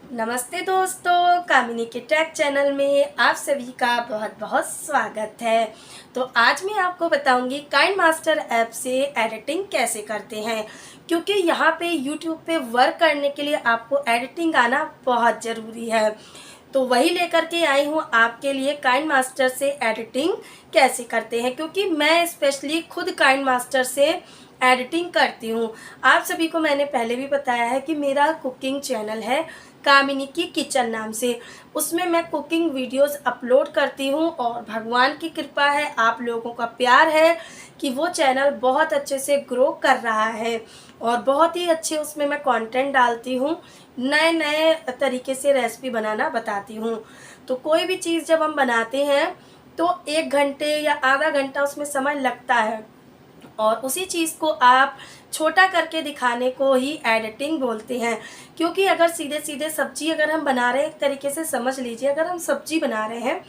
नमस्ते दोस्तों, कामिनी के टेक चैनल में आप सभी का बहुत बहुत स्वागत है। तो आज मैं आपको बताऊंगी काइंड मास्टर ऐप से एडिटिंग कैसे करते हैं, क्योंकि यहाँ पे यूट्यूब पे वर्क करने के लिए आपको एडिटिंग आना बहुत ज़रूरी है। तो वही लेकर के आई हूँ आपके लिए काइंड मास्टर से एडिटिंग कैसे करते हैं, क्योंकि मैं स्पेशली खुद काइंड मास्टर से एडिटिंग करती हूँ। आप सभी को मैंने पहले भी बताया है कि मेरा कुकिंग चैनल है कामिनी की किचन नाम से। उसमें मैं कुकिंग वीडियोस अपलोड करती हूँ और भगवान की कृपा है, आप लोगों का प्यार है कि वो चैनल बहुत अच्छे से ग्रो कर रहा है और बहुत ही अच्छे उसमें मैं कंटेंट डालती हूँ, नए नए तरीके से रेसिपी बनाना बताती हूँ। तो कोई भी चीज़ जब हम बनाते हैं तो 1 घंटे या आधा घंटा उसमें समय लगता है और उसी चीज़ को आप छोटा करके दिखाने को ही एडिटिंग बोलते हैं। क्योंकि अगर सीधे सीधे सब्जी अगर हम बना रहे हैं, एक तरीके से समझ लीजिए, अगर हम सब्जी बना रहे हैं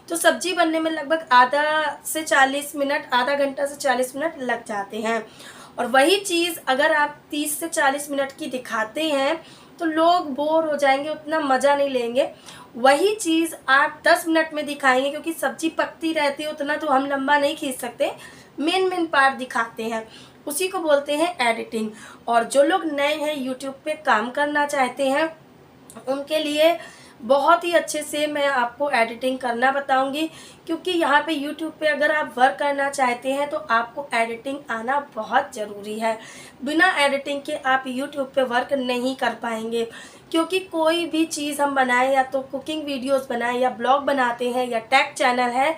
तो सब्जी बनने में लगभग आधा से 40 मिनट, आधा घंटा से 40 मिनट लग जाते हैं। और वही चीज़ अगर आप 30 से 40 मिनट की दिखाते हैं तो लोग बोर हो जाएंगे, उतना मज़ा नहीं लेंगे। वही चीज़ आप 10 मिनट में दिखाएंगे, क्योंकि सब्जी पकती रहती है, उतना तो हम लंबा नहीं खींच सकते, मेन मेन पार्ट दिखाते हैं, उसी को बोलते हैं एडिटिंग। और जो लोग नए हैं, यूट्यूब पे काम करना चाहते हैं, उनके लिए बहुत ही अच्छे से मैं आपको एडिटिंग करना बताऊंगी। क्योंकि यहाँ पे यूट्यूब पे अगर आप वर्क करना चाहते हैं तो आपको एडिटिंग आना बहुत ज़रूरी है। बिना एडिटिंग के आप यूट्यूब पे वर्क नहीं कर पाएंगे। क्योंकि कोई भी चीज़ हम बनाएं, या तो कुकिंग वीडियोस बनाएं या ब्लॉग बनाते हैं या टेक चैनल है,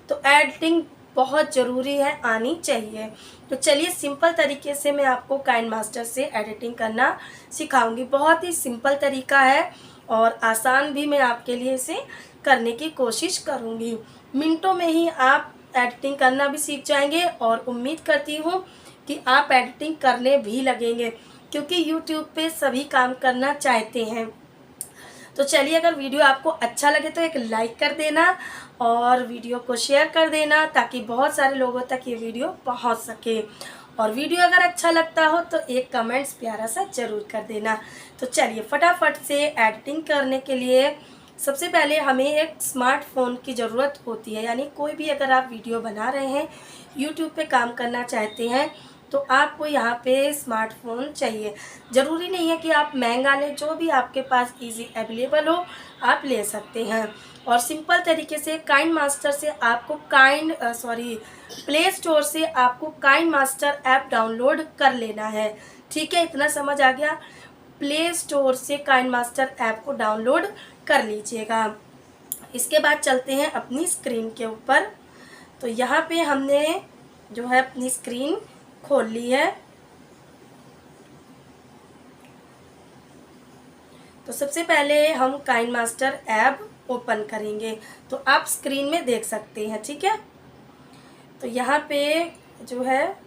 तो एडिटिंग बहुत ज़रूरी है, आनी चाहिए। तो चलिए सिंपल तरीके से मैं आपको काइंड मास्टर से एडिटिंग करना सिखाऊंगी। बहुत ही सिंपल तरीका है और आसान भी, मैं आपके लिए इसे करने की कोशिश करूंगी। मिनटों में ही आप एडिटिंग करना भी सीख जाएंगे और उम्मीद करती हूँ कि आप एडिटिंग करने भी लगेंगे, क्योंकि यूट्यूब पे सभी काम करना चाहते हैं। तो चलिए, अगर वीडियो आपको अच्छा लगे तो एक लाइक कर देना और वीडियो को शेयर कर देना, ताकि बहुत सारे लोगों तक ये वीडियो पहुंच सके। और वीडियो अगर अच्छा लगता हो तो एक कमेंट्स प्यारा सा ज़रूर कर देना। तो चलिए फटाफट से एडिटिंग करने के लिए सबसे पहले हमें एक स्मार्टफोन की ज़रूरत होती है। यानी कोई भी अगर आप वीडियो बना रहे हैं, यूट्यूब पे काम करना चाहते हैं, तो आपको यहाँ पे स्मार्टफोन चाहिए। ज़रूरी नहीं है कि आप महंगा लें, जो भी आपके पास इजी अवेलेबल हो आप ले सकते हैं। और सिंपल तरीके से काइंड मास्टर से आपको प्ले स्टोर से आपको काइंड मास्टर ऐप डाउनलोड कर लेना है। ठीक है, इतना समझ आ गया। प्ले स्टोर से काइंड मास्टर ऐप को डाउनलोड कर लीजिएगा। इसके बाद चलते हैं अपनी स्क्रीन के ऊपर। तो यहाँ पे हमने जो है अपनी स्क्रीन खोल ली है। तो सबसे पहले हम काइंड मास्टर ऐप ओपन करेंगे, तो आप स्क्रीन में देख सकते हैं। ठीक है, तो यहाँ पे जो है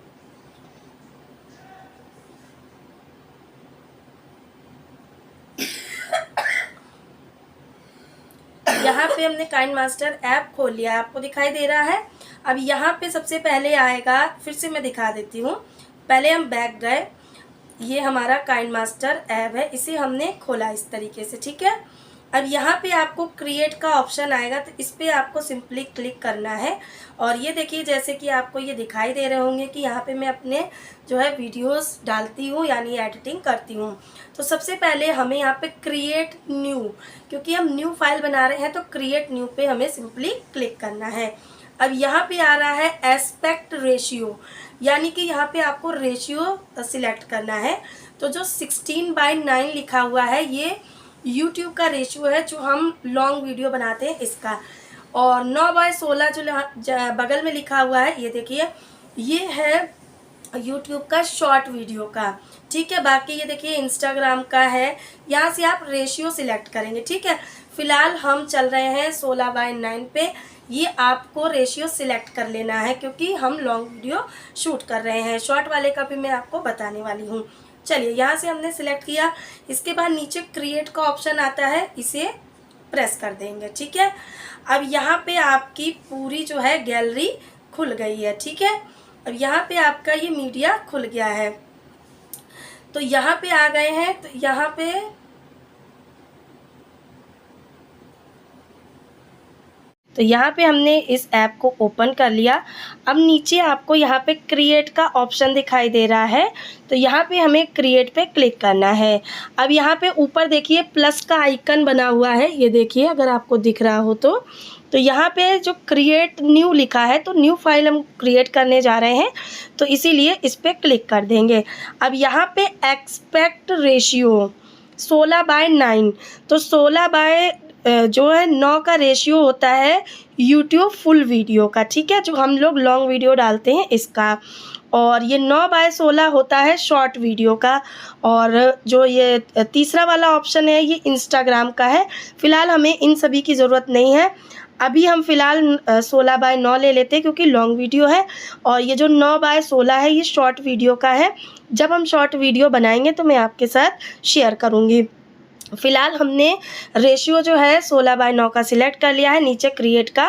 यहाँ पे हमने काइंड मास्टर ऐप खोल लिया, आपको दिखाई दे रहा है। अब यहाँ पे सबसे पहले आएगा, फिर से मैं दिखा देती हूँ। पहले हम बैक गए, ये हमारा काइंड मास्टर ऐप है, इसे हमने खोला इस तरीके से। ठीक है, अब यहाँ पे आपको क्रिएट का ऑप्शन आएगा, तो इस पर आपको सिंपली क्लिक करना है। और ये देखिए, जैसे कि आपको ये दिखाई दे रहे होंगे कि यहाँ पे मैं अपने जो है वीडियोस डालती हूँ, यानी एडिटिंग करती हूँ। तो सबसे पहले हमें यहाँ पे क्रिएट न्यू, क्योंकि हम न्यू फाइल बना रहे हैं, तो क्रिएट न्यू पे हमें सिंपली क्लिक करना है। अब यहाँ पे आ रहा है एस्पेक्ट रेशियो, यानी कि यहाँ पे आपको रेशियो सिलेक्ट करना है। तो जो 16:9 लिखा हुआ है, ये YouTube का रेशियो है, जो हम लॉन्ग वीडियो बनाते हैं इसका। और 9:16 जो बगल में लिखा हुआ है, ये देखिए, ये है YouTube का शॉर्ट वीडियो का। ठीक है, बाकी ये देखिए इंस्टाग्राम का है। यहाँ से आप रेशियो सिलेक्ट करेंगे। ठीक है, फिलहाल हम चल रहे हैं 16:9 पे। ये आपको रेशियो सिलेक्ट कर लेना है, क्योंकि हम लॉन्ग वीडियो शूट कर रहे हैं। शॉर्ट वाले का भी मैं आपको बताने वाली हूँ। चलिए, यहाँ से हमने सिलेक्ट किया। इसके बाद नीचे क्रिएट का ऑप्शन आता है, इसे प्रेस कर देंगे। ठीक है, अब यहाँ पे आपकी पूरी जो है गैलरी खुल गई है। ठीक है, अब यहाँ पे आपका ये मीडिया खुल गया है। तो यहाँ पे आ गए हैं, तो यहाँ पे तो यहाँ पे हमने इस ऐप को ओपन कर लिया। अब नीचे आपको यहाँ पे क्रिएट का ऑप्शन दिखाई दे रहा है, तो यहाँ पे हमें क्रिएट पे क्लिक करना है। अब यहाँ पे ऊपर देखिए प्लस का आइकन बना हुआ है, ये देखिए अगर आपको दिख रहा हो तो यहाँ पे जो क्रिएट न्यू लिखा है, तो न्यू फाइल हम क्रिएट करने जा रहे हैं, तो इसीलिए इस पर क्लिक कर देंगे। अब यहाँ पे एक्सपेक्ट रेशियो 16:9, तो 16 जो है 9 का रेशियो होता है यूट्यूब फुल वीडियो का, ठीक है, जो हम लोग लॉन्ग वीडियो डालते हैं इसका। और ये 9/16 होता है शॉर्ट वीडियो का। और जो ये तीसरा वाला ऑप्शन है ये इंस्टाग्राम का है। फ़िलहाल हमें इन सभी की ज़रूरत नहीं है, अभी हम फ़िलहाल 16/9 ले लेते हैं क्योंकि लॉन्ग वीडियो है। और ये जो 9/16 है ये शॉर्ट वीडियो का है। जब हम शॉर्ट वीडियो बनाएंगे तो मैं आपके साथ शेयर करूँगी। फ़िलहाल हमने रेशियो जो है 16/9 का सिलेक्ट कर लिया है। नीचे क्रिएट का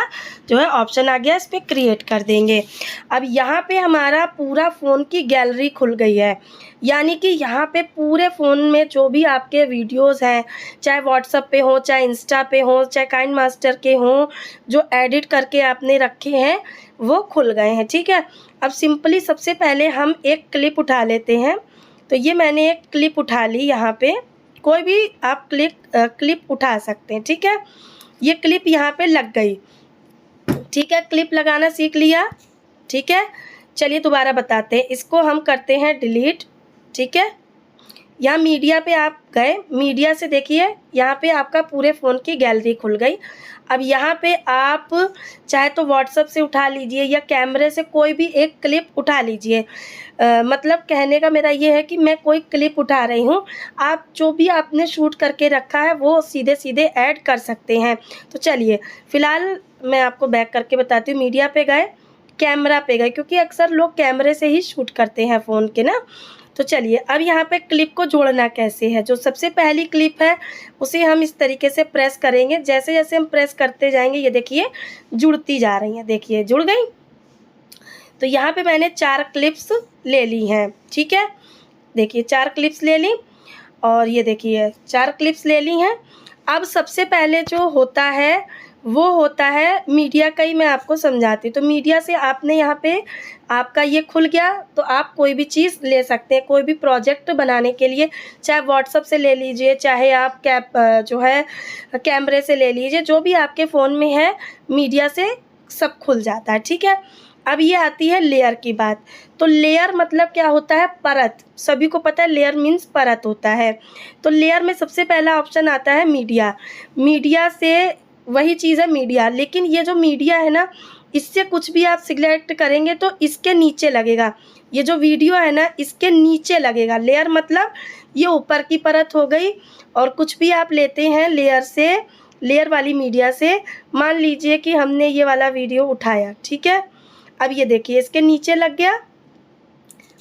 जो है ऑप्शन आ गया, इस पर क्रिएट कर देंगे। अब यहाँ पे हमारा पूरा फ़ोन की गैलरी खुल गई है, यानी कि यहाँ पे पूरे फ़ोन में जो भी आपके वीडियोस हैं, चाहे व्हाट्सएप पे हो, चाहे इंस्टा पे हो, चाहे काइंड मास्टर के हों, जो एडिट करके आपने रखे हैं वो खुल गए हैं, ठीक है। अब सिंपली सबसे पहले हम एक क्लिप उठा लेते हैं। तो ये मैंने एक क्लिप उठा ली, यहाँ पे कोई भी आप क्लिप उठा सकते हैं, ठीक है। ये क्लिप यहाँ पे लग गई, ठीक है, क्लिप लगाना सीख लिया, ठीक है। चलिए दोबारा बताते हैं, इसको हम करते हैं डिलीट, ठीक है। यहाँ मीडिया पे आप गए, मीडिया से देखिए यहाँ पे आपका पूरे फ़ोन की गैलरी खुल गई। अब यहाँ पे आप चाहे तो व्हाट्सएप से उठा लीजिए या कैमरे से कोई भी एक क्लिप उठा लीजिए। मतलब कहने का मेरा ये है कि मैं कोई क्लिप उठा रही हूँ, आप जो भी आपने शूट करके रखा है वो सीधे सीधे ऐड कर सकते हैं। तो चलिए फ़िलहाल मैं आपको बैक करके बताती हूँ। मीडिया पे गए, कैमरा पे गए, क्योंकि अक्सर लोग कैमरे से ही शूट करते हैं फ़ोन के ना। तो चलिए अब यहाँ पे क्लिप को जोड़ना कैसे है, जो सबसे पहली क्लिप है उसे हम इस तरीके से प्रेस करेंगे। जैसे जैसे हम प्रेस करते जाएंगे ये देखिए जुड़ती जा रही हैं, देखिए जुड़ गई। तो यहाँ पे मैंने 4 क्लिप्स ले ली हैं, ठीक है, देखिए 4 क्लिप्स ले ली। और ये देखिए 4 क्लिप्स ले ली हैं। अब सबसे पहले जो होता है वो होता है मीडिया का ही मैं आपको समझाती हूँ। तो मीडिया से आपने यहाँ पे आपका ये खुल गया, तो आप कोई भी चीज़ ले सकते हैं, कोई भी प्रोजेक्ट बनाने के लिए, चाहे व्हाट्सएप से ले लीजिए, चाहे आप जो है कैमरे से ले लीजिए, जो भी आपके फ़ोन में है मीडिया से सब खुल जाता है, ठीक है। अब ये आती है लेयर की बात। तो लेयर मतलब क्या होता है, परत। सभी को पता है लेयर मीन्स परत होता है। तो लेयर में सबसे पहला ऑप्शन आता है मीडिया। मीडिया से वही चीज़ है मीडिया, लेकिन ये जो मीडिया है ना, इससे कुछ भी आप सिलेक्ट करेंगे तो इसके नीचे लगेगा। ये जो वीडियो है ना इसके नीचे लगेगा। लेयर मतलब ये ऊपर की परत हो गई। और कुछ भी आप लेते हैं लेयर से, लेयर वाली मीडिया से, मान लीजिए कि हमने ये वाला वीडियो उठाया, ठीक है। अब ये देखिए इसके नीचे लग गया।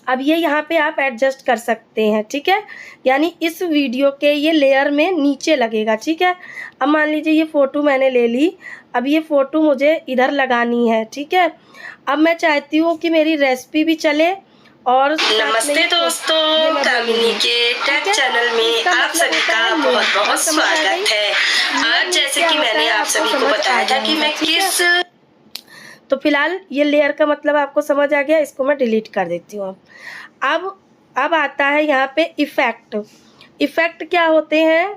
अब ये यहाँ पे आप एडजस्ट कर सकते हैं, ठीक है, यानी इस वीडियो के ये लेयर में नीचे लगेगा, ठीक है। अब मान लीजिए ये फ़ोटो मैंने ले ली, अब ये फ़ोटो मुझे इधर लगानी है, ठीक है। अब मैं चाहती हूँ कि मेरी रेसिपी भी चले। और नमस्ते दोस्तों, कामिनी के टेक चैनल में आप सभी का बहुत बहुत स्वागत है। आज जैसे कि मैंने आप सभी को बताया था कि मैं किस, तो फिलहाल ये लेयर का मतलब आपको समझ आ गया, इसको मैं डिलीट कर देती हूँ। अब आता है यहाँ पे इफ़ेक्ट। इफ़ेक्ट क्या होते हैं,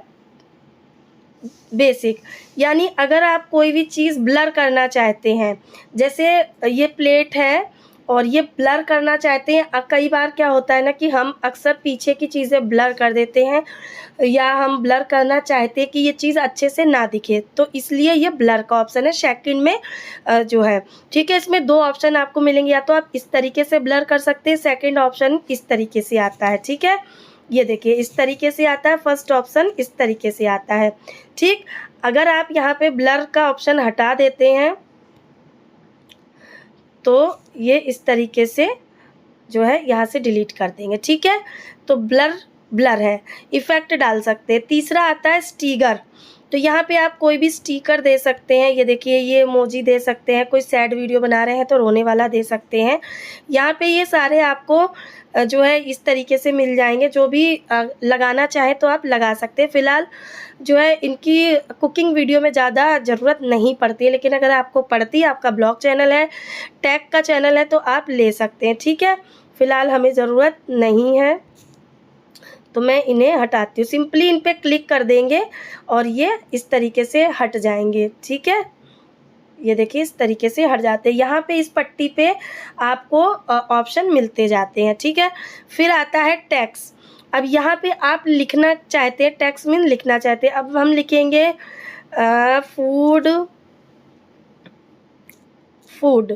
बेसिक, यानी अगर आप कोई भी चीज़ ब्लर करना चाहते हैं, जैसे ये प्लेट है और ये ब्लर करना चाहते हैं। कई बार क्या होता है ना कि हम अक्सर पीछे की चीज़ें ब्लर कर देते हैं, या हम ब्लर करना चाहते हैं कि ये चीज़ अच्छे से ना दिखे, तो इसलिए ये ब्लर का ऑप्शन है सेकंड में जो है, ठीक है। इसमें 2 ऑप्शन आपको मिलेंगे, या तो आप इस तरीके से ब्लर कर सकते हैं, सेकंड ऑप्शन इस तरीके से आता है, ठीक है। ये देखिए इस तरीके से आता है, फर्स्ट ऑप्शन इस तरीके से आता है, ठीक। अगर आप यहाँ पे ब्लर का ऑप्शन हटा देते हैं तो ये इस तरीके से जो है यहाँ से डिलीट कर देंगे, ठीक है। तो ब्लर है, इफ़ेक्ट डाल सकते हैं। तीसरा आता है स्टिकर। तो यहाँ पे आप कोई भी स्टिकर दे सकते हैं, ये देखिए ये इमोजी दे सकते हैं, कोई सैड वीडियो बना रहे हैं तो रोने वाला दे सकते हैं। यहाँ पे ये सारे आपको जो है इस तरीके से मिल जाएंगे। जो भी लगाना चाहे तो आप लगा सकते हैं। फ़िलहाल जो है इनकी कुकिंग वीडियो में ज़्यादा ज़रूरत नहीं पड़ती है, लेकिन अगर आपको पड़ती है, आपका ब्लॉग चैनल है, टैग का चैनल है, तो आप ले सकते हैं। ठीक है, फ़िलहाल हमें ज़रूरत नहीं है तो मैं इन्हें हटाती हूँ। सिंपली इन पे क्लिक कर देंगे और ये इस तरीके से हट जाएंगे। ठीक है, ये देखिए इस तरीके से हट जाते हैं। यहाँ पे इस पट्टी पे आपको ऑप्शन मिलते जाते हैं। ठीक है, फिर आता है टैक्स। अब यहाँ पे आप लिखना चाहते हैं, टैक्स मीन लिखना चाहते हैं। अब हम लिखेंगे फूड।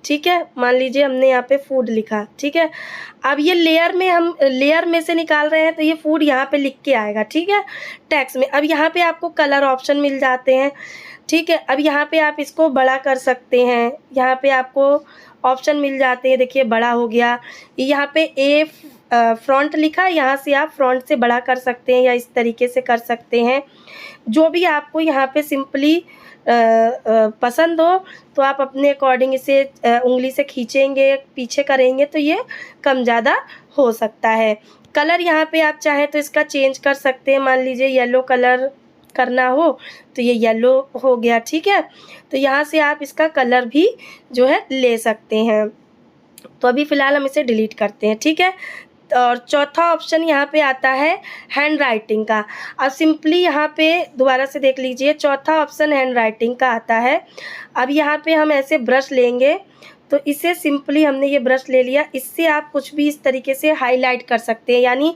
ठीक है, मान लीजिए हमने यहाँ पे फूड लिखा। ठीक है, अब ये हम लेयर में से निकाल रहे हैं तो ये फूड यहाँ पे लिख के आएगा। ठीक है, टैक्स में। अब यहाँ पे आपको कलर ऑप्शन मिल जाते हैं। ठीक है, अब यहाँ पे आप इसको बड़ा कर सकते हैं। यहाँ पे आपको ऑप्शन मिल जाते हैं, देखिए बड़ा हो गया। यहाँ पे ए फ्रंट लिखा है, यहाँ से आप फ्रंट से बड़ा कर सकते हैं या इस तरीके से कर सकते हैं। जो भी आपको यहाँ पे सिंपली पसंद हो तो आप अपने अकॉर्डिंग इसे उंगली से खींचेंगे, पीछे करेंगे तो ये कम ज़्यादा हो सकता है। कलर यहाँ पे आप चाहें तो इसका चेंज कर सकते हैं। मान लीजिए येलो कलर करना हो तो ये येलो हो गया। ठीक है, तो यहाँ से आप इसका कलर भी जो है ले सकते हैं। तो अभी फ़िलहाल हम इसे डिलीट करते हैं। ठीक है, और चौथा ऑप्शन यहाँ पे आता है हैंड राइटिंग का। अब सिंपली यहाँ पे दोबारा से देख लीजिए, चौथा ऑप्शन हैंड राइटिंग का आता है। अब यहाँ पे हम ऐसे ब्रश लेंगे तो इसे सिंपली हमने ये ब्रश ले लिया, इससे आप कुछ भी इस तरीके से हाईलाइट कर सकते हैं। यानी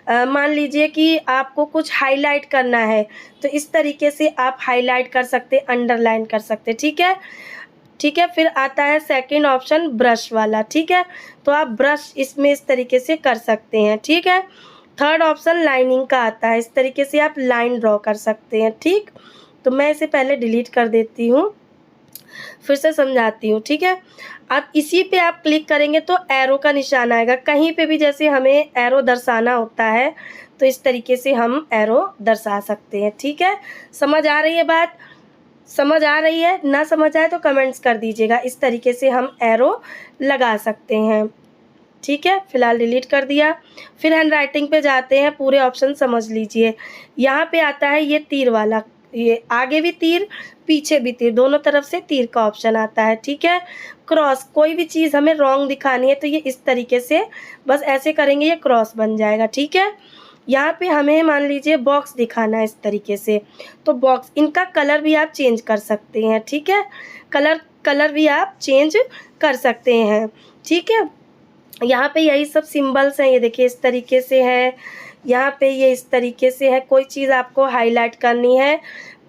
मान लीजिए कि आपको कुछ हाईलाइट करना है तो इस तरीके से आप हाईलाइट कर सकते हैं, अंडरलाइन कर सकते हैं। ठीक है, ठीक है, फिर आता है सेकंड ऑप्शन ब्रश वाला। ठीक है, तो आप ब्रश इसमें इस तरीके से कर सकते हैं। ठीक है, थर्ड ऑप्शन लाइनिंग का आता है, इस तरीके से आप लाइन ड्रॉ कर सकते हैं। ठीक, तो मैं इसे पहले डिलीट कर देती हूँ, फिर से समझाती हूँ। ठीक है, अब इसी पे आप क्लिक करेंगे तो एरो का निशान आएगा। कहीं पे भी जैसे हमें एरो दर्शाना होता है तो इस तरीके से हम एरो दर्शा सकते हैं। ठीक है, समझ आ रही है बात? समझ आ रही है? ना समझ आए तो कमेंट्स कर दीजिएगा। इस तरीके से हम एरो लगा सकते हैं। ठीक है, फिलहाल डिलीट कर दिया। फिर हैंड राइटिंग पे जाते हैं, पूरे ऑप्शन समझ लीजिए। यहाँ पे आता है ये तीर वाला, ये आगे भी तीर पीछे भी तीर, दोनों तरफ से तीर का ऑप्शन आता है। ठीक है, क्रॉस, कोई भी चीज़ हमें रॉन्ग दिखानी है तो ये इस तरीके से बस ऐसे करेंगे, ये क्रॉस बन जाएगा। ठीक है, यहाँ पे हमें मान लीजिए बॉक्स दिखाना है इस तरीके से, तो बॉक्स, इनका कलर भी आप चेंज कर सकते हैं। ठीक है, कलर भी आप चेंज कर सकते हैं। ठीक है, यहाँ पे यही सब सिंबल्स हैं, ये देखिए इस तरीके से है, यहाँ पे ये इस तरीके से है। कोई चीज़ आपको हाईलाइट करनी है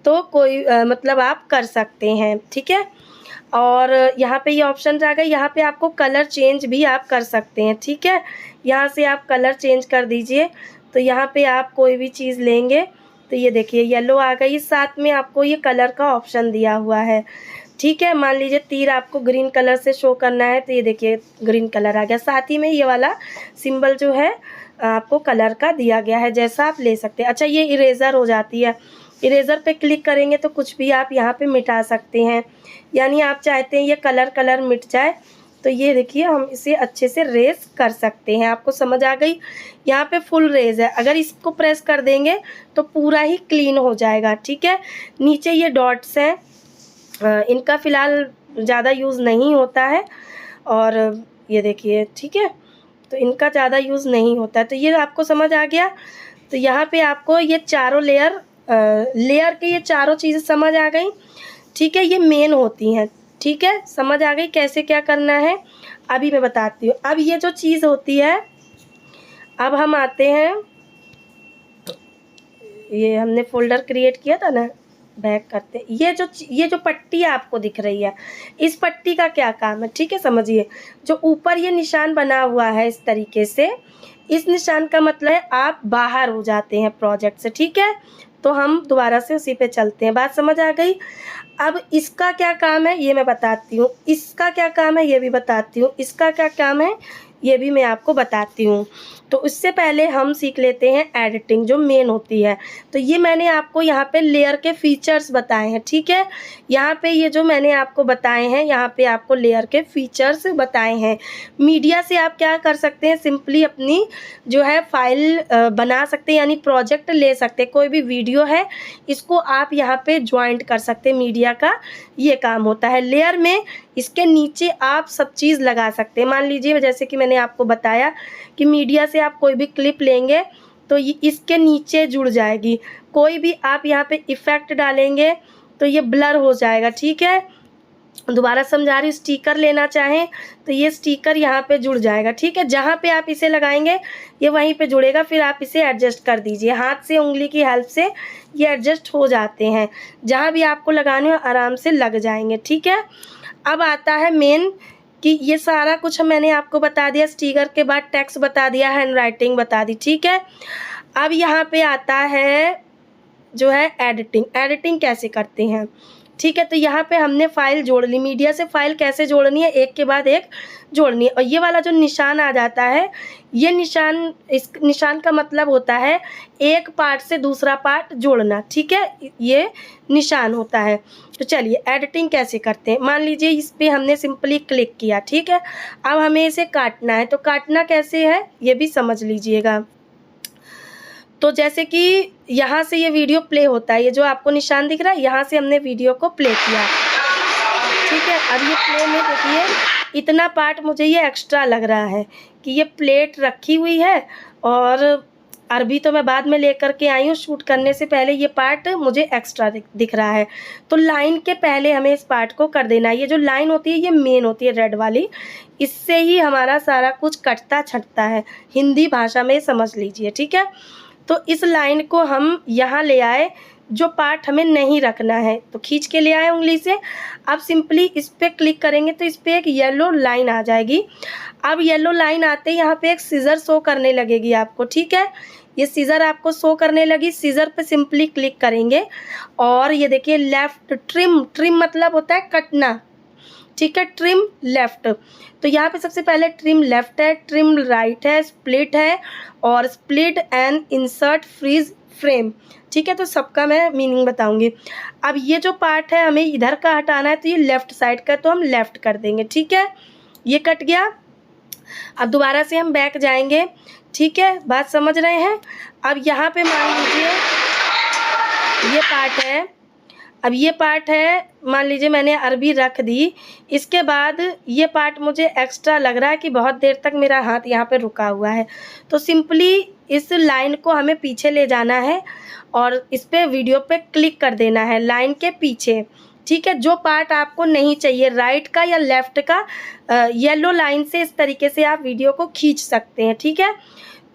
तो कोई मतलब आप कर सकते हैं। ठीक है, और यहाँ पे ये ऑप्शन आ गए, यहाँ पे आपको कलर चेंज भी आप कर सकते हैं। ठीक है, यहाँ से आप कलर चेंज कर दीजिए। तो यहाँ पे आप कोई भी चीज़ लेंगे तो ये देखिए येलो आ गई, साथ में आपको ये कलर का ऑप्शन दिया हुआ है। ठीक है, मान लीजिए तीर आपको ग्रीन कलर से शो करना है तो ये देखिए ग्रीन कलर आ गया। साथ ही में ये वाला सिंबल जो है आपको कलर का दिया गया है, जैसा आप ले सकते हैं। अच्छा, ये इरेज़र हो जाती है, इरेज़र पे क्लिक करेंगे तो कुछ भी आप यहाँ पे मिटा सकते हैं। यानी आप चाहते हैं ये कलर मिट जाए तो ये देखिए हम इसे अच्छे से रेस कर सकते हैं। आपको समझ आ गई? यहाँ पे फुल रेज है, अगर इसको प्रेस कर देंगे तो पूरा ही क्लीन हो जाएगा। ठीक है, नीचे ये डॉट्स हैं, इनका फ़िलहाल ज़्यादा यूज़ नहीं होता है, और ये देखिए, ठीक है, तो इनका ज़्यादा यूज़ नहीं होता है। तो ये आपको समझ आ गया। तो यहाँ पे आपको ये चारों लेयर के ये चारों चीज़ें समझ आ गई। ठीक है, ये मेन होती हैं। ठीक है, समझ आ गई कैसे क्या करना है? अभी मैं बताती हूँ। अब ये जो चीज़ होती है, अब हम आते हैं, ये हमने फोल्डर क्रिएट किया था ना, बैक करते हैं। ये जो पट्टी आपको दिख रही है, इस पट्टी का क्या काम है? ठीक है, समझिए। जो ऊपर ये निशान बना हुआ है इस तरीके से, इस निशान का मतलब है आप बाहर हो जाते हैं प्रोजेक्ट से। ठीक है, तो हम दोबारा से उसी पे चलते हैं। बात समझ आ गई? अब इसका क्या काम है ये मैं बताती हूँ, इसका क्या काम है ये भी बताती हूँ, इसका क्या काम है ये भी मैं आपको बताती हूँ। तो उससे पहले हम सीख लेते हैं एडिटिंग जो मेन होती है। तो ये मैंने आपको यहाँ पे लेयर के फीचर्स बताए हैं, ठीक है। यहाँ पे ये जो मैंने आपको बताए हैं, यहाँ पे आपको लेयर के फीचर्स बताए हैं। मीडिया से आप क्या कर सकते हैं, सिंपली अपनी जो है फाइल बना सकते हैं, यानी प्रोजेक्ट ले सकते हैं। कोई भी वीडियो है इसको आप यहाँ पे ज्वाइंट कर सकते हैं, मीडिया का ये काम होता है। लेयर में इसके नीचे आप सब चीज़ लगा सकते हैं। मान लीजिए जैसे कि मैंने आपको बताया कि मीडिया से आप कोई भी क्लिप लेंगे तो ये इसके नीचे जुड़ जाएगी। कोई भी आप यहाँ पे इफ़ेक्ट डालेंगे तो ये ब्लर हो जाएगा, ठीक है। दोबारा समझा रही हूँ, स्टिकर लेना चाहें तो ये स्टिकर यहाँ पे जुड़ जाएगा, ठीक है। जहाँ पे आप इसे लगाएंगे ये वहीं पे जुड़ेगा, फिर आप इसे एडजस्ट कर दीजिए। हाथ से उंगली की हेल्प से ये एडजस्ट हो जाते हैं, जहाँ भी आपको लगाने हो आराम से लग जाएंगे, ठीक है। अब आता है मेन कि ये सारा कुछ मैंने आपको बता दिया। स्टिकर के बाद टेक्स्ट बता दिया, हैंड राइटिंग बता दी, ठीक है। अब यहाँ पे आता है जो है एडिटिंग। एडिटिंग कैसे करते हैं, ठीक है। तो यहाँ पे हमने फाइल जोड़ ली। मीडिया से फाइल कैसे जोड़नी है, एक के बाद एक जोड़नी है। और ये वाला जो निशान आ जाता है, ये निशान, इस निशान का मतलब होता है एक पार्ट से दूसरा पार्ट जोड़ना, ठीक है। ये निशान होता है। तो चलिए एडिटिंग कैसे करते हैं। मान लीजिए इस पर हमने सिंपली क्लिक किया, ठीक है। अब हमें इसे काटना है, तो काटना कैसे है ये भी समझ लीजिएगा। तो जैसे कि यहाँ से ये वीडियो प्ले होता है, ये जो आपको निशान दिख रहा है, यहाँ से हमने वीडियो को प्ले किया, ठीक है। अब ये प्ले में देखिए इतना पार्ट मुझे ये एक्स्ट्रा लग रहा है कि ये प्लेट रखी हुई है, और अरबी तो मैं बाद में लेकर के आई हूँ, शूट करने से पहले ये पार्ट मुझे एक्स्ट्रा दिख रहा है। तो लाइन के पहले हमें इस पार्ट को कर देना है। ये जो लाइन होती है ये मेन होती है, रेड वाली, इससे ही हमारा सारा कुछ कटता छटता है, हिंदी भाषा में समझ लीजिए, ठीक है। तो इस लाइन को हम यहाँ ले आए, जो पार्ट हमें नहीं रखना है तो खींच के ले आए उंगली से। अब सिंपली इस पर क्लिक करेंगे तो इस पर एक येलो लाइन आ जाएगी। अब येलो लाइन आते ही यहाँ पे एक सीजर शो करने लगेगी आपको, ठीक है। ये सीजर आपको शो करने लगी। सीजर पे सिंपली क्लिक करेंगे और ये देखिए लेफ्ट ट्रिम, ट्रिम मतलब होता है कटना, ठीक है। ट्रिम लेफ्ट, तो यहाँ पे सबसे पहले ट्रिम लेफ्ट है, ट्रिम राइट है, स्प्लिट है, और split and insert freeze frame, ठीक है। तो सबका मैं मीनिंग बताऊंगी। अब ये जो पार्ट है हमें इधर का हटाना है, तो ये लेफ्ट साइड का, तो हम लेफ्ट कर देंगे, ठीक है। ये कट गया। अब दोबारा से हम बैक जाएंगे, ठीक है। बात समझ रहे हैं। अब यहाँ पे मान लीजिए ये पार्ट है, अब ये पार्ट है, मान लीजिए मैंने अरबी रख दी। इसके बाद ये पार्ट मुझे एक्स्ट्रा लग रहा है कि बहुत देर तक मेरा हाथ यहाँ पे रुका हुआ है, तो सिंपली इस लाइन को हमें पीछे ले जाना है और इस पे वीडियो पे क्लिक कर देना है लाइन के पीछे, ठीक है। जो पार्ट आपको नहीं चाहिए, राइट का या लेफ़्ट का, येलो लाइन से इस तरीके से आप वीडियो को खींच सकते हैं, ठीक है।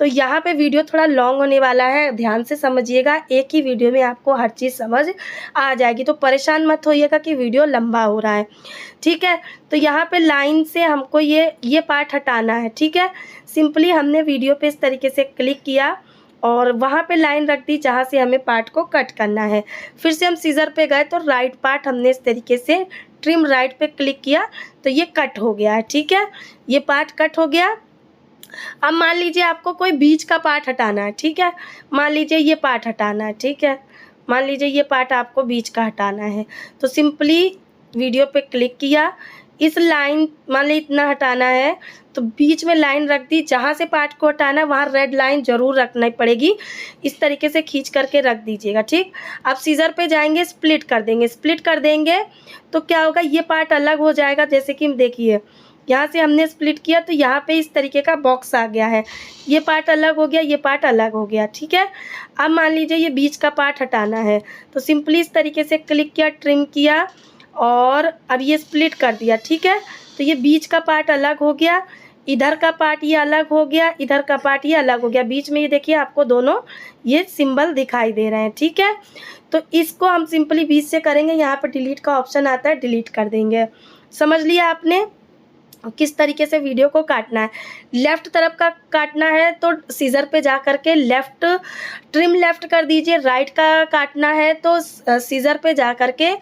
तो यहाँ पे वीडियो थोड़ा लॉन्ग होने वाला है, ध्यान से समझिएगा। एक ही वीडियो में आपको हर चीज़ समझ आ जाएगी, तो परेशान मत होइएगा कि वीडियो लंबा हो रहा है, ठीक है। तो यहाँ पे लाइन से हमको ये पार्ट हटाना है, ठीक है। सिंपली हमने वीडियो पे इस तरीके से क्लिक किया और वहाँ पे लाइन रख दी जहाँ से हमें पार्ट को कट करना है। फिर से हम सीजर पे गए तो राइट पार्ट हमने इस तरीके से ट्रिम राइट पे क्लिक किया तो ये कट हो गया है, ठीक है। ये पार्ट कट हो गया। अब मान लीजिए आपको कोई बीच का पार्ट हटाना है, ठीक है। मान लीजिए ये पार्ट हटाना है, ठीक है। मान लीजिए ये पार्ट आपको बीच का हटाना है, तो सिंपली वीडियो पे क्लिक किया, इस लाइन मान लीजिए इतना हटाना है तो बीच में लाइन रख दी, जहाँ से पार्ट को हटाना है वहाँ रेड लाइन ज़रूर रखना पड़ेगी, इस तरीके से खींच करके रख दीजिएगा, ठीक। अब सीजर पे जाएंगे, स्प्लिट कर देंगे। स्प्लिट कर देंगे तो क्या होगा, ये पार्ट अलग हो जाएगा। जैसे कि देखिए यहाँ से हमने स्प्लिट किया तो यहाँ पे इस तरीके का बॉक्स आ गया है, ये पार्ट अलग हो गया, ये पार्ट अलग हो गया, ठीक है। अब मान लीजिए ये बीच का पार्ट हटाना है तो सिंपली इस तरीके से क्लिक किया, ट्रिम किया और अब ये स्प्लिट कर दिया, ठीक है। तो ये बीच का पार्ट अलग हो गया, इधर का पार्ट ये अलग हो गया, इधर का पार्ट ये अलग हो गया। बीच में ये देखिए आपको दोनों ये सिंबल दिखाई दे रहे हैं, ठीक है। तो इसको हम सिंपली बीच से करेंगे, यहाँ पर डिलीट का ऑप्शन आता है, डिलीट कर देंगे। समझ लिया आपने। किस तरीके से वीडियो को काटना है। लेफ़्ट तरफ का काटना है तो सीज़र पे जा कर के लेफ़्ट ट्रिम लेफ़्ट कर दीजिए, राइट का काटना है तो सीज़र पे जा कर के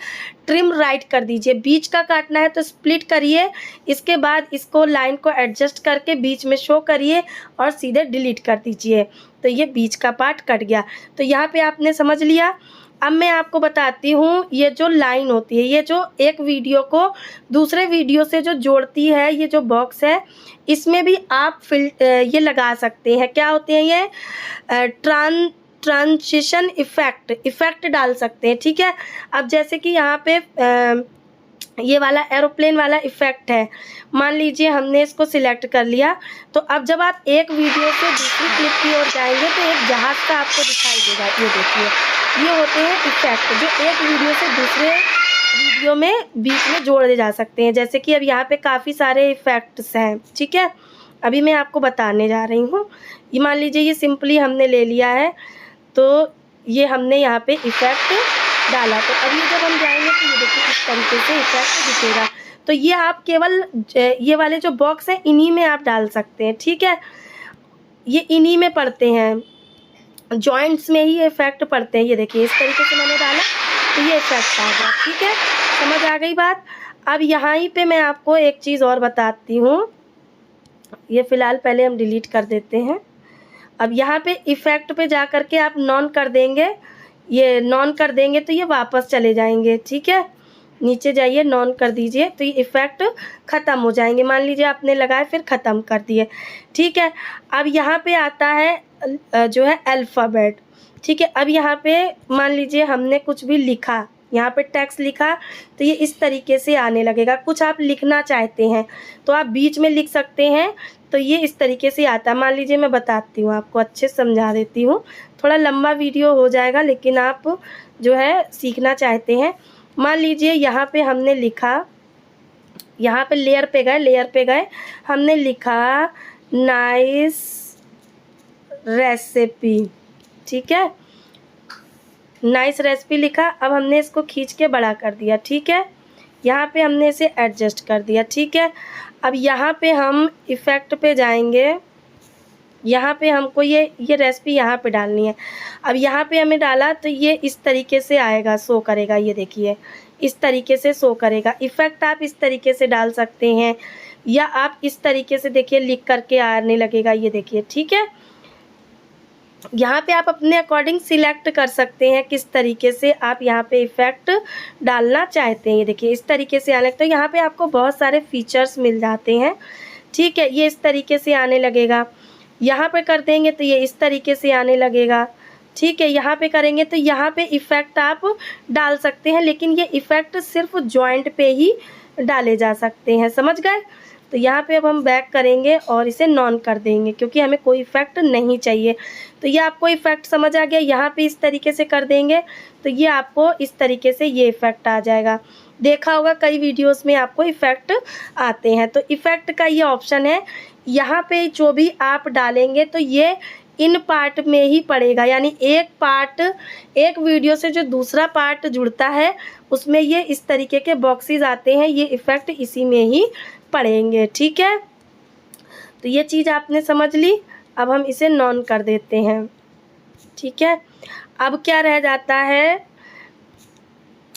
ट्रिम राइट कर दीजिए, बीच का काटना है तो स्प्लिट करिए, इसके बाद इसको लाइन को एडजस्ट करके बीच में शो करिए और सीधे डिलीट कर दीजिए। तो ये बीच का पार्ट कट गया। तो यहाँ पे आपने समझ लिया। अब मैं आपको बताती हूँ, ये जो लाइन होती है, ये जो एक वीडियो को दूसरे वीडियो से जो जोड़ती है, ये जो बॉक्स है, इसमें भी आप ये लगा सकते हैं। क्या होते हैं ये? ट्रांजिशन इफ़ेक्ट डाल सकते हैं, ठीक है। अब जैसे कि यहाँ पे ये वाला एरोप्लेन वाला इफ़ेक्ट है, मान लीजिए हमने इसको सिलेक्ट कर लिया, तो अब जब आप एक वीडियो से दूसरी क्लिप की ओर जाएंगे तो एक जहाज़ का आपको दिखाई देगा। ये देखिए, ये होते हैं इफ़ेक्ट जो एक वीडियो से दूसरे वीडियो में बीच में जोड़े जा सकते हैं। जैसे कि अब यहाँ पे काफ़ी सारे इफ़ेक्ट्स हैं, ठीक है। अभी मैं आपको बताने जा रही हूँ। ये मान लीजिए ये सिंपली हमने ले लिया है, तो ये हमने यहाँ पे इफ़ेक्ट डाला, तो अभी जब हम जाएंगे तो ये देखिए इस तरीके से इफ़ेक्ट दिखेगा। तो ये आप केवल ये वाले जो बॉक्स हैं इन्हीं में आप डाल सकते हैं, ठीक है। ये इन्हीं में पड़ते हैं, जॉइंट्स में ही इफ़ेक्ट पड़ते हैं। ये देखिए इस तरीके से मैंने डाला तो ये इफ़ेक्ट आ गया, ठीक है। समझ आ गई बात। अब यहाँ ही पे मैं आपको एक चीज़ और बताती हूँ। ये फ़िलहाल पहले हम डिलीट कर देते हैं। अब यहाँ पे इफ़ेक्ट पे जा कर के आप नॉन कर देंगे, ये नॉन कर देंगे तो ये वापस चले जाएंगे, ठीक है। नीचे जाइए, नॉन कर दीजिए तो ये इफ़ेक्ट ख़त्म हो जाएंगे। मान लीजिए आपने लगाए फिर ख़त्म कर दिए, ठीक है। अब यहाँ पे आता है जो है अल्फ़ाबेट, ठीक है। अब यहाँ पे मान लीजिए हमने कुछ भी लिखा, यहाँ पे टेक्स्ट लिखा तो ये इस तरीके से आने लगेगा। कुछ आप लिखना चाहते हैं तो आप बीच में लिख सकते हैं, तो ये इस तरीके से आता है। मान लीजिए मैं बताती हूँ आपको, अच्छे से समझा देती हूँ, थोड़ा लंबा वीडियो हो जाएगा लेकिन आप जो है सीखना चाहते हैं। मान लीजिए यहाँ पे हमने लिखा, यहाँ पे लेयर पे गए हमने लिखा नाइस रेसिपी, ठीक है। नाइस रेसिपी लिखा। अब हमने इसको खींच के बड़ा कर दिया, ठीक है। यहाँ पे हमने इसे एडजस्ट कर दिया, ठीक है। अब यहाँ पे हम इफ़ेक्ट पे जाएंगे, यहाँ पे हमको ये रेसिपी यहाँ पे डालनी है। अब यहाँ पे हमें डाला तो ये इस तरीके से आएगा, शो करेगा। ये देखिए इस तरीके से शो करेगा। इफ़ेक्ट आप इस तरीके से डाल सकते हैं या आप इस तरीके से देखिए लिख करके आने लगेगा। ये देखिए, ठीक है। यहाँ पे आप अपने अकॉर्डिंग सिलेक्ट कर सकते हैं किस तरीके से आप यहाँ पे इफ़ेक्ट डालना चाहते हैं। ये देखिए इस तरीके से आने, तो यहाँ पे आपको बहुत सारे फीचर्स मिल जाते हैं, ठीक है। ये इस तरीके से आने लगेगा। यहाँ पे कर देंगे तो ये इस तरीके से आने लगेगा, ठीक है। यहाँ पे करेंगे तो यहाँ पे इफ़ेक्ट आप डाल सकते हैं, लेकिन ये इफ़ेक्ट सिर्फ जॉइंट पे ही डाले जा सकते हैं, समझ गए। तो यहाँ पे अब हम बैक करेंगे और इसे नॉन कर देंगे क्योंकि हमें कोई इफ़ेक्ट नहीं चाहिए। तो ये आपको इफ़ेक्ट समझ आ गया। यहाँ पे इस तरीके से कर देंगे तो ये आपको इस तरीके से ये इफ़ेक्ट आ जाएगा। देखा होगा कई वीडियोस में आपको इफ़ेक्ट आते हैं। तो इफ़ेक्ट का ये ऑप्शन है, यहाँ पे जो भी आप डालेंगे तो ये इन पार्ट में ही पड़ेगा, यानी एक पार्ट, एक वीडियो से जो दूसरा पार्ट जुड़ता है उसमें ये इस तरीके के बॉक्सेस आते हैं, ये इफ़ेक्ट इसी में ही पड़ेंगे, ठीक है। तो ये चीज़ आपने समझ ली। अब हम इसे नॉन कर देते हैं, ठीक है। अब क्या रह जाता है,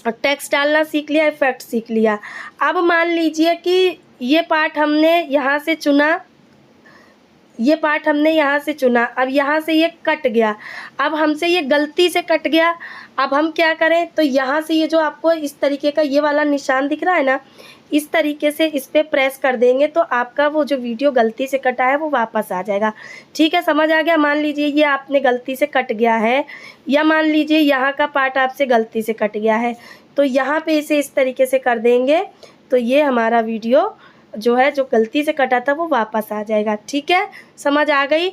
टेक्स्ट डालना सीख लिया, इफ़ेक्ट सीख लिया। अब मान लीजिए कि ये पार्ट हमने यहाँ से चुना, ये पार्ट हमने यहाँ से चुना, अब यहाँ से ये कट गया, अब हमसे ये गलती से कट गया। अब हम क्या करें, तो यहाँ से ये जो आपको इस तरीके का ये वाला निशान दिख रहा है ना, इस तरीके से इस पर प्रेस कर देंगे तो आपका वो जो वीडियो गलती से कटा है वो वापस आ जाएगा, ठीक है। समझ आ गया। मान लीजिए ये आपने गलती से कट गया है, या मान लीजिए यहाँ का पार्ट आपसे गलती से कट गया है, तो यहाँ पे इसे इस तरीके से कर देंगे तो ये हमारा वीडियो जो है जो गलती से कटा था वो वापस आ जाएगा, ठीक है। समझ आ गई।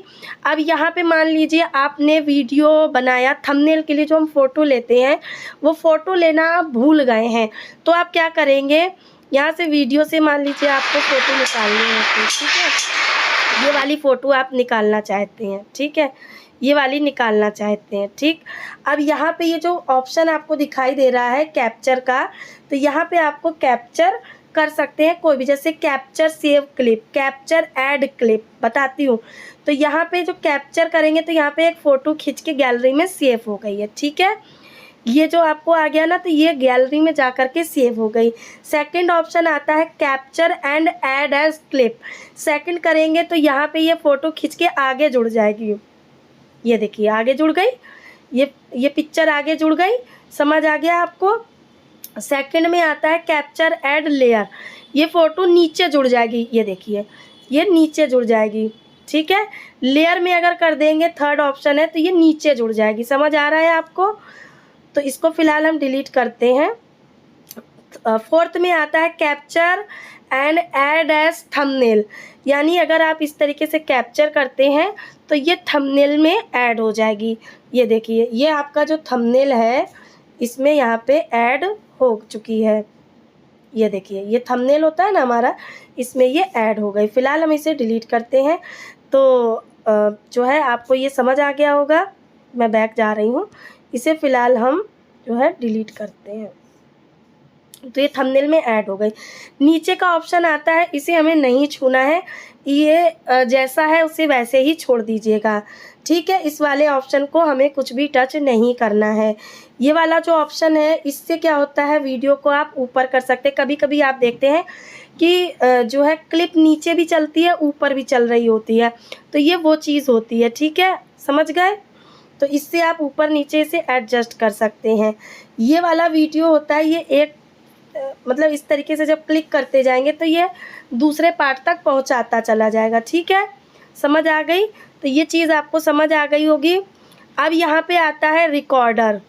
अब यहाँ पे मान लीजिए आपने वीडियो बनाया, थंबनेल के लिए जो हम फ़ोटो लेते हैं वो फ़ोटो लेना आप भूल गए हैं, तो आप क्या करेंगे, यहाँ से वीडियो से मान लीजिए आपको फ़ोटो निकालनी है, ठीक है। ये वाली फ़ोटो आप निकालना चाहते हैं, ठीक है, ये वाली निकालना चाहते हैं, ठीक। अब यहाँ पे ये जो ऑप्शन आपको दिखाई दे रहा है कैप्चर का, तो यहाँ पे आपको कैप्चर कर सकते हैं कोई भी, जैसे capture save clip, capture add clip बताती हूँ। तो यहाँ पे जो कैप्चर करेंगे तो यहाँ पे एक फ़ोटो खींच के गैलरी में सेव हो गई है, ठीक है। ये जो आपको आ गया ना, तो ये गैलरी में जा कर के सेव हो गई। सेकंड ऑप्शन आता है capture and add as clip. Second करेंगे तो यहाँ पे ये फ़ोटो खींच के आगे जुड़ जाएगी। ये देखिए आगे जुड़ गई, ये पिक्चर आगे जुड़ गई, समझ आ गया आपको। सेकंड में आता है कैप्चर ऐड लेयर, ये फ़ोटो नीचे जुड़ जाएगी, ये देखिए ये नीचे जुड़ जाएगी, ठीक है। लेयर में अगर कर देंगे थर्ड ऑप्शन है तो ये नीचे जुड़ जाएगी, समझ आ रहा है आपको। तो इसको फ़िलहाल हम डिलीट करते हैं। फोर्थ में आता है capture and add as thumbnail, यानी अगर आप इस तरीके से कैप्चर करते हैं तो ये थंबनेल में ऐड हो जाएगी। ये देखिए ये आपका जो थंबनेल है इसमें यहाँ पे ऐड हो चुकी है। ये देखिए ये थंबनेल होता है ना हमारा, इसमें ये ऐड हो गई। फ़िलहाल हम इसे डिलीट करते हैं। तो जो है आपको ये समझ आ गया होगा। मैं बैक जा रही हूँ, इसे फ़िलहाल हम जो है डिलीट करते हैं। तो ये थंबनेल में ऐड हो गई। नीचे का ऑप्शन आता है, इसे हमें नहीं छूना है, ये जैसा है उसे वैसे ही छोड़ दीजिएगा, ठीक है। इस वाले ऑप्शन को हमें कुछ भी टच नहीं करना है। ये वाला जो ऑप्शन है इससे क्या होता है, वीडियो को आप ऊपर कर सकते हैं। कभी कभी आप देखते हैं कि जो है क्लिप नीचे भी चलती है ऊपर भी चल रही होती है, तो ये वो चीज़ होती है, ठीक है, समझ गए। तो इससे आप ऊपर नीचे से एडजस्ट कर सकते हैं। ये वाला वीडियो होता है, ये एक मतलब इस तरीके से जब क्लिक करते जाएंगे तो ये दूसरे पार्ट तक पहुंचाता चला जाएगा, ठीक है, समझ आ गई। तो ये चीज़ आपको समझ आ गई होगी। अब यहाँ पे आता है रिकॉर्डर।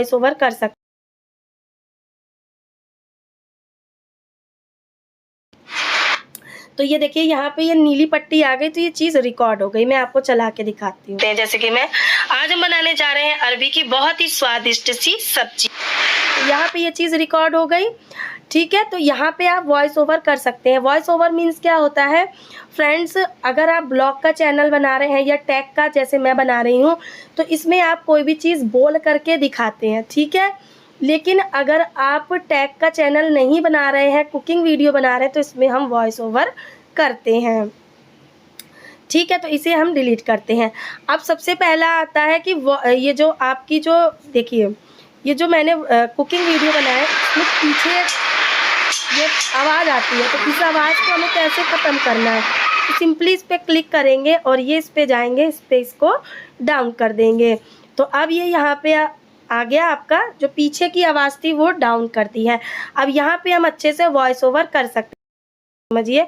वॉइस ओवर कर सकते, तो ये देखिए यहाँ पे ये नीली पट्टी आ गई, तो ये चीज़ रिकॉर्ड हो गई। मैं आपको चला के दिखाती हूँ। जैसे कि आज हम बनाने जा रहे हैं अरबी की बहुत ही स्वादिष्ट सी सब्जी। यहाँ पे ये चीज़ रिकॉर्ड हो गई, ठीक है। तो यहाँ पे आप वॉइस ओवर कर सकते हैं। वॉइस ओवर मीन्स क्या होता है फ्रेंड्स, अगर आप ब्लॉग का चैनल बना रहे हैं या टैग का जैसे मैं बना रही हूँ, तो इसमें आप कोई भी चीज़ बोल करके दिखाते हैं, ठीक है। लेकिन अगर आप टैग का चैनल नहीं बना रहे हैं, कुकिंग वीडियो बना रहे हैं, तो इसमें हम वॉइस ओवर करते हैं, ठीक है। तो इसे हम डिलीट करते हैं। अब सबसे पहला आता है कि ये जो आपकी जो देखिए ये जो मैंने कुकिंग वीडियो बनाया है, इसमें पीछे ये आवाज़ आती है, तो इस आवाज़ को हमें कैसे ख़त्म करना है, तो सिंपली इस पर क्लिक करेंगे और ये इस पर जाएंगे, इस पर इसको डाउन कर देंगे। तो अब ये यहाँ पे आ गया, आपका जो पीछे की आवाज़ थी वो डाउन कर दी है। अब यहाँ पे हम अच्छे से वॉइस ओवर कर सकते हैं, समझिए।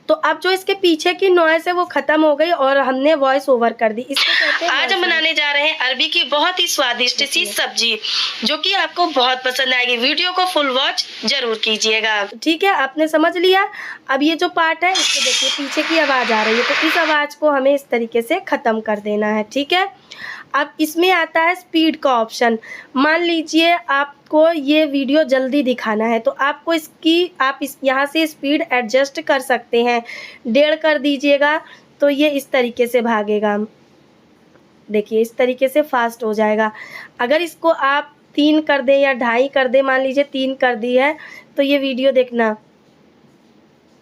तो अब जो इसके पीछे की नॉइस है वो खत्म हो गई और हमने वॉइस ओवर कर दी। इसको कहते हैं, आज हम बनाने जा रहे हैं अरबी की बहुत ही स्वादिष्ट सी सब्जी, जो कि आपको बहुत पसंद आएगी। वीडियो को फुल वॉच जरूर कीजिएगा, ठीक है। आपने समझ लिया। अब ये जो पार्ट है इसको देखिए, पीछे की आवाज़ आ रही है, तो इस आवाज़ को हमें इस तरीके से ख़त्म कर देना है, ठीक है। अब इसमें आता है स्पीड का ऑप्शन। मान लीजिए आपको ये वीडियो जल्दी दिखाना है, तो आपको आप यहाँ से स्पीड एडजस्ट कर सकते हैं। 1.5 कर दीजिएगा तो ये इस तरीके से भागेगा, देखिए इस तरीके से फास्ट हो जाएगा। अगर इसको आप 3 कर दें या 2.5 कर दें, मान लीजिए 3 कर दी है, तो ये वीडियो देखना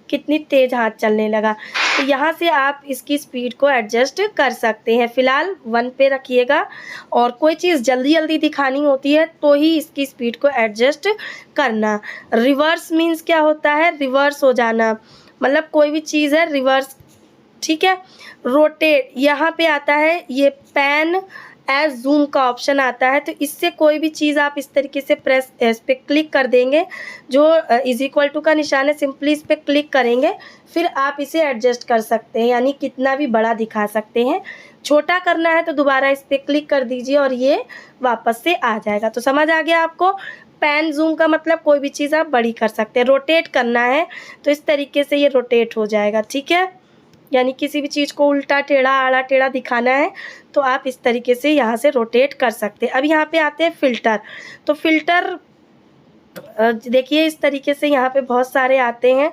कितनी तेज़ हाथ चलने लगा। तो यहाँ से आप इसकी स्पीड को एडजस्ट कर सकते हैं। फ़िलहाल 1 पे रखिएगा, और कोई चीज़ जल्दी जल्दी दिखानी होती है तो ही इसकी स्पीड को एडजस्ट करना। रिवर्स मीन्स क्या होता है, रिवर्स हो जाना, मतलब कोई भी चीज़ है रिवर्स, ठीक है। रोटेट, यहाँ पे आता है ये पैन एज जूम का ऑप्शन आता है, तो इससे कोई भी चीज़ आप इस तरीके से प्रेस इस पर क्लिक कर देंगे, जो इज इक्वल टू का निशान है, सिंपली इस पर क्लिक करेंगे, फिर आप इसे एडजस्ट कर सकते हैं, यानी कितना भी बड़ा दिखा सकते हैं। छोटा करना है तो दोबारा इस पर क्लिक कर दीजिए और ये वापस से आ जाएगा। तो समझ आ गया आपको। पैन जूम का मतलब कोई भी चीज़ आप बड़ी कर सकते हैं। रोटेट करना है तो इस तरीके से ये रोटेट हो जाएगा, ठीक है। यानी किसी भी चीज़ को उल्टा टेढ़ा आड़ा टेढ़ा दिखाना है तो आप इस तरीके से यहाँ से रोटेट कर सकते हैं। अब यहाँ पे आते हैं फ़िल्टर। तो फ़िल्टर देखिए इस तरीके से यहाँ पे बहुत सारे आते हैं।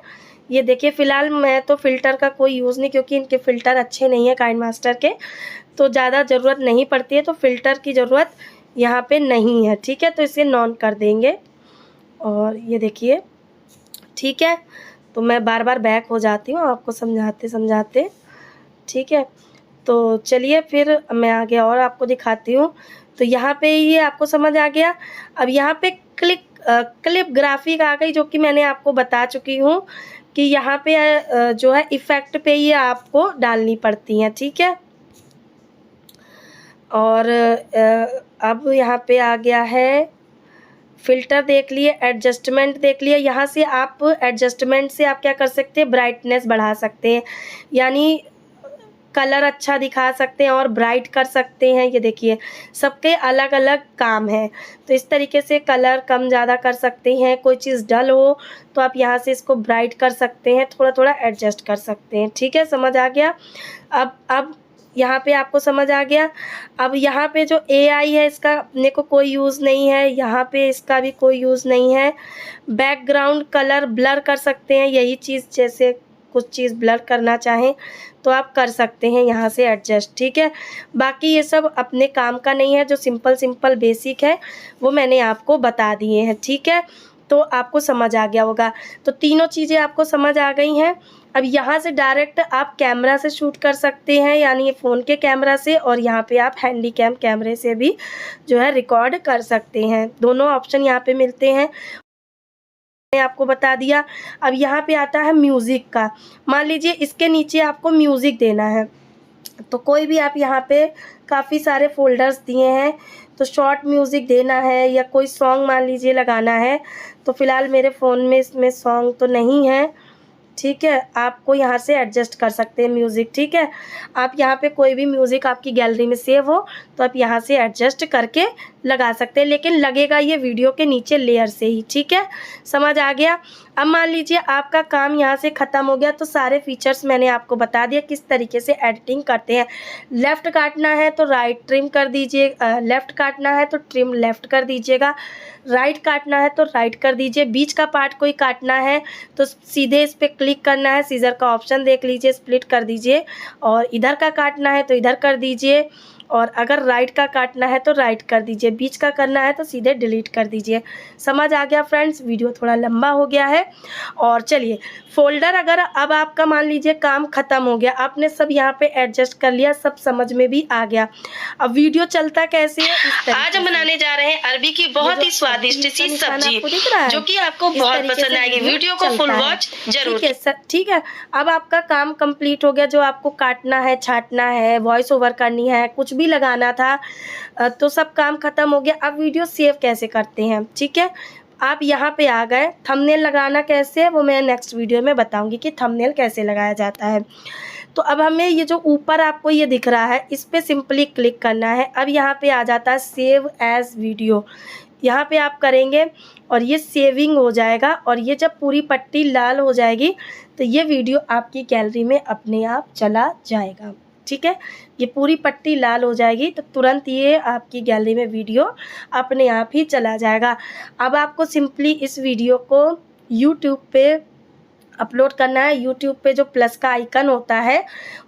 ये देखिए फ़िलहाल मैं तो फ़िल्टर का कोई यूज़ नहीं, क्योंकि इनके फ़िल्टर अच्छे नहीं है काइनमास्टर के, तो ज़्यादा ज़रूरत नहीं पड़ती है, तो फ़िल्टर की ज़रूरत यहाँ पे नहीं है। ठीक है, तो इसे नॉन कर देंगे। और ये देखिए ठीक है, तो मैं बार बार बैक हो जाती हूँ आपको समझाते समझाते। ठीक है, तो चलिए फिर मैं आगे और आपको दिखाती हूँ। तो यहाँ पे ये आपको समझ आ गया। अब यहाँ पे क्लिप ग्राफिक आ गई, जो कि मैंने आपको बता चुकी हूँ कि यहाँ पे जो है इफ़ेक्ट पे ये आपको डालनी पड़ती हैं। ठीक है, और अब यहाँ पे आ गया है फ़िल्टर देख लिए, एडजस्टमेंट देख लिए। यहाँ से आप एडजस्टमेंट से आप क्या कर सकते हैं, ब्राइटनेस बढ़ा सकते हैं, यानी कलर अच्छा दिखा सकते हैं और ब्राइट कर सकते हैं। ये देखिए सबके अलग अलग काम है, तो इस तरीके से कलर कम ज़्यादा कर सकते हैं। कोई चीज़ डल हो तो आप यहाँ से इसको ब्राइट कर सकते हैं, थोड़ा थोड़ा एडजस्ट कर सकते हैं। ठीक है, समझ आ गया। अब यहाँ पे आपको समझ आ गया। अब यहाँ पे जो AI है इसका अपने को कोई यूज़ नहीं है, यहाँ पे इसका भी कोई यूज़ नहीं है। बैकग्राउंड कलर ब्लर कर सकते हैं, यही चीज़ जैसे कुछ चीज़ ब्लर करना चाहें तो आप कर सकते हैं यहाँ से एडजस्ट। ठीक है, बाकी ये सब अपने काम का नहीं है, जो सिंपल बेसिक है वो मैंने आपको बता दिए हैं। ठीक है, तो आपको समझ आ गया होगा। तो तीनों चीज़ें आपको समझ आ गई हैं। अब यहाँ से डायरेक्ट आप कैमरा से शूट कर सकते हैं, यानी फ़ोन के कैमरा से, और यहाँ पे आप हैंडीकैम कैमरे से भी जो है रिकॉर्ड कर सकते हैं। दोनों ऑप्शन यहाँ पे मिलते हैं, मैंने आपको बता दिया। अब यहाँ पे आता है म्यूज़िक का। मान लीजिए इसके नीचे आपको म्यूज़िक देना है, तो कोई भी आप यहाँ पे काफ़ी सारे फ़ोल्डर्स दिए हैं, तो शॉर्ट म्यूज़िक देना है या कोई सॉन्ग मान लीजिए लगाना है, तो फ़िलहाल मेरे फ़ोन में इसमें सॉन्ग तो नहीं है। ठीक है, आपको यहाँ से एडजस्ट कर सकते हैं म्यूज़िक। ठीक है, आप यहाँ पे कोई भी म्यूज़िक आपकी गैलरी में सेव हो तो आप यहाँ से एडजस्ट करके लगा सकते हैं, लेकिन लगेगा ये वीडियो के नीचे लेयर से ही। ठीक है, समझ आ गया। अब मान लीजिए आपका काम यहाँ से ख़त्म हो गया, तो सारे फीचर्स मैंने आपको बता दिया किस तरीके से एडिटिंग करते हैं। लेफ़्ट काटना है तो राइट ट्रिम कर दीजिए, लेफ़्ट काटना है तो ट्रिम लेफ़्ट कर दीजिएगा, राइट काटना है तो राइट कर दीजिए, बीच का पार्ट कोई काटना है तो सीधे इस पर क्लिक करना है, सीज़र का ऑप्शन देख लीजिए, स्प्लिट कर दीजिए, और इधर का काटना है तो इधर कर दीजिए, और अगर राइट का काटना है तो राइट कर दीजिए, बीच का करना है तो सीधे डिलीट कर दीजिए। समझ आ गया फ्रेंड्स, वीडियो थोड़ा लंबा हो गया है। और चलिए फ़ोल्डर, अगर अब आपका मान लीजिए काम ख़त्म हो गया, आपने सब यहाँ पे एडजस्ट कर लिया, सब समझ में भी आ गया। अब वीडियो चलता कैसे है, आज हम बनाने जा रहे हैं अरबी की बहुत ही स्वादिष्ट सी सब्जी, जो कि आपको बहुत पसंद आएगी। वीडियो को फुल वॉच जरूर। ठीक है सर, ठीक है। अब आपका काम कंप्लीट हो गया, जो आपको काटना है, छाटना है, वॉइस ओवर करनी है, कुछ भी लगाना था, तो सब काम खत्म हो गया। अब वीडियो सेव कैसे करते हैं, ठीक है, आप यहाँ पे आ गए। थंबनेल लगाना कैसे है वो मैं नेक्स्ट वीडियो में बताऊंगी कि थंबनेल कैसे लगाया जाता है। तो अब हमें ये जो ऊपर आपको ये दिख रहा है, इस पर सिंपली क्लिक करना है। अब यहाँ पे आ जाता है सेव एज वीडियो, यहाँ पे आप करेंगे और ये सेविंग हो जाएगा, और ये जब पूरी पट्टी लाल हो जाएगी तो ये वीडियो आपकी गैलरी में अपने आप चला जाएगा। ठीक है, ये पूरी पट्टी लाल हो जाएगी तो तुरंत ये आपकी गैलरी में वीडियो अपने आप ही चला जाएगा। अब आपको सिंपली इस वीडियो को यूट्यूब पे अपलोड करना है। यूट्यूब पे जो प्लस का आइकन होता है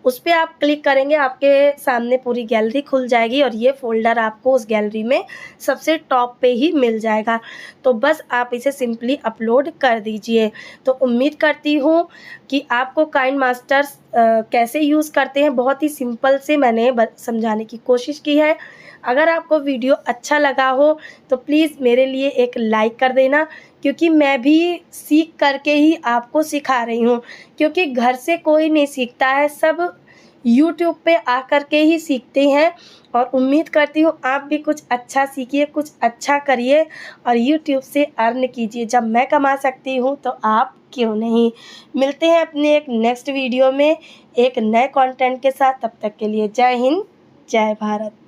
उस पर आप क्लिक करेंगे, आपके सामने पूरी गैलरी खुल जाएगी, और ये फ़ोल्डर आपको उस गैलरी में सबसे टॉप पे ही मिल जाएगा। तो बस आप इसे सिंपली अपलोड कर दीजिए। तो उम्मीद करती हूँ कि आपको काइनमास्टर कैसे यूज़ करते हैं बहुत ही सिंपल से मैंने समझाने की कोशिश की है। अगर आपको वीडियो अच्छा लगा हो तो प्लीज़ मेरे लिए एक लाइक कर देना, क्योंकि मैं भी सीख करके ही आपको सिखा रही हूँ, क्योंकि घर से कोई नहीं सीखता है, सब YouTube पे आकर के ही सीखते हैं। और उम्मीद करती हूँ आप भी कुछ अच्छा सीखिए, कुछ अच्छा करिए और YouTube से अर्न कीजिए। जब मैं कमा सकती हूँ तो आप क्यों नहीं। मिलते हैं अपने एक नेक्स्ट वीडियो में एक नए कंटेंट के साथ। तब तक के लिए जय हिंद, जय भारत।